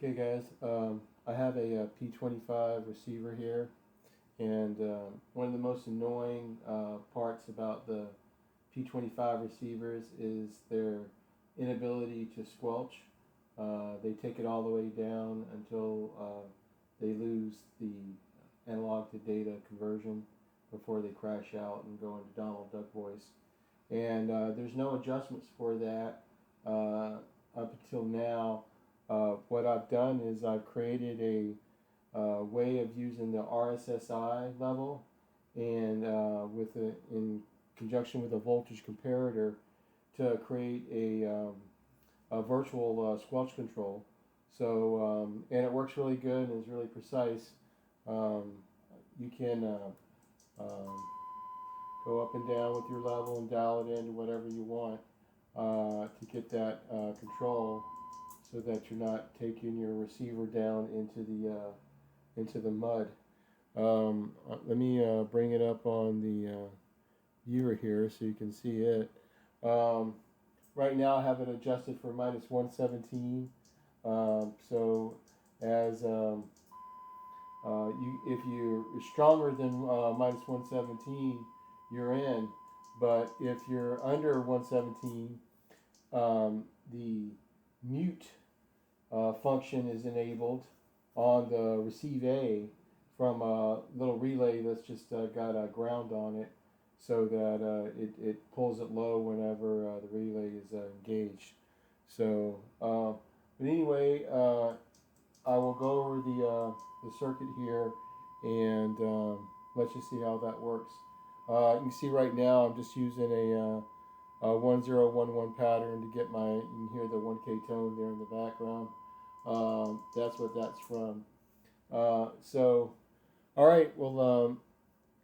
Okay guys, I have a P25 receiver here, and one of the most annoying parts about the P25 receivers is their inability to squelch. They take it all the way down until they lose the analog to data conversion before they crash out and go into Donald Duck voice. And there's no adjustments for that up until now. What I've done is I've created a way of using the RSSI level, and in conjunction with a voltage comparator to create a virtual squelch control. So and it works really good and is really precise. You can go up and down with your level and dial it into whatever you want to get that control, so that you're not taking your receiver down into the mud. Let me bring it up on the viewer here so you can see it. Right now I have it adjusted for -117. So as if you're stronger than -117, you're in. But if you're under 117, the mute function is enabled on the receive A from a little relay that's just got a ground on it, so that it pulls it low whenever the relay is engaged. So, but anyway, I will go over the circuit here and let you see how that works. You can see right now I'm just using a 1011 pattern to get my, you can hear the 1K tone there in the background. That's what that's from. So, all right, well,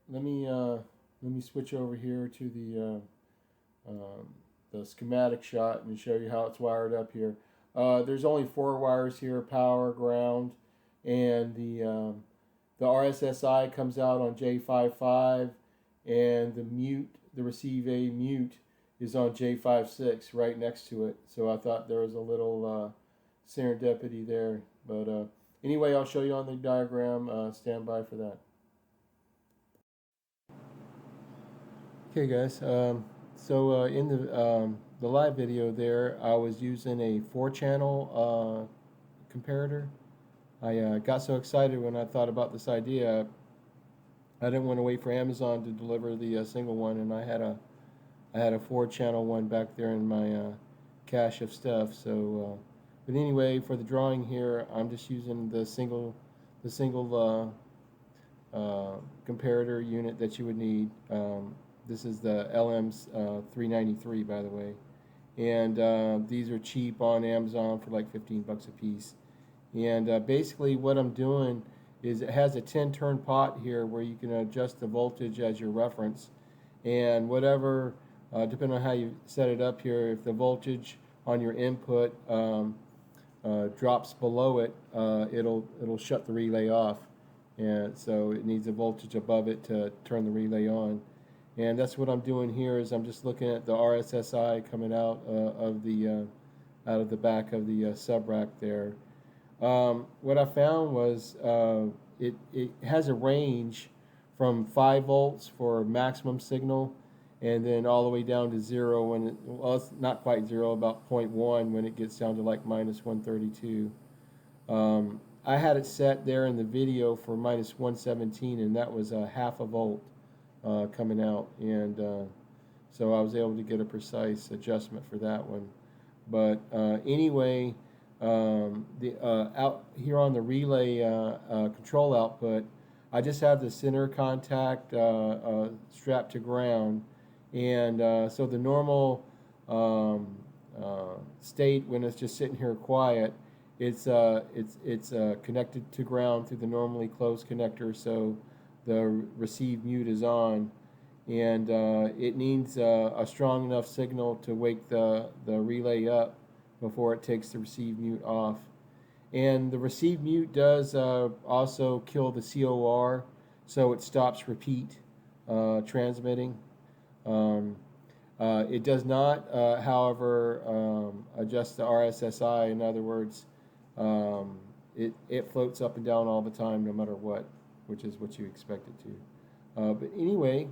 let me switch over here to the schematic shot and show you how it's wired up here. There's only 4 wires here: power, ground, and the RSSI comes out on J55, and the receive A mute is on J56 right next to it. So I thought there was a little serendipity there. But anyway, I'll show you on the diagram. Stand by for that. Okay guys, so in the live video there, I was using a 4-channel comparator. I got so excited when I thought about this idea. I didn't want to wait for Amazon to deliver the single one, and I had a 4-channel one back there in my cache of stuff. So, but anyway, for the drawing here, I'm just using the single comparator unit that you would need. This is the LM's 393, by the way, and these are cheap on Amazon for like 15 bucks a piece. And basically, what I'm doing is it has a 10-turn pot here where you can adjust the voltage as your reference, and whatever. Depending on how you set it up here, if the voltage on your input drops below it, it'll shut the relay off, and so it needs a voltage above it to turn the relay on. And that's what I'm doing here. Is I'm just looking at the RSSI coming out of the back of the subrack there. What I found was it has a range from 5 volts for maximum signal, and then all the way down to 0 when it, well, it's not quite 0, about 0.1 when it gets down to like -132. I had it set there in the video for -117, and that was a half a volt coming out, and so I was able to get a precise adjustment for that one. But anyway, out here on the relay control output, I just have the center contact strapped to ground. And so the normal state, when it's just sitting here quiet, it's connected to ground through the normally closed connector, so the receive mute is on, and it needs a strong enough signal to wake the relay up before it takes the receive mute off. And the receive mute does also kill the COR, so it stops repeat transmitting. It does not, however, adjust the RSSI. In other words, it floats up and down all the time, no matter what, which is what you expect it to. But anyway,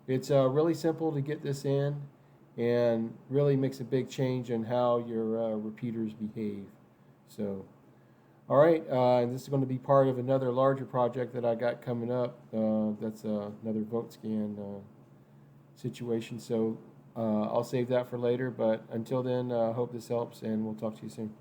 it's really simple to get this in, and really makes a big change in how your repeaters behave. So, all right, this is going to be part of another larger project that I got coming up. That's another vote scan situation. So I'll save that for later. But until then, hope this helps, and we'll talk to you soon.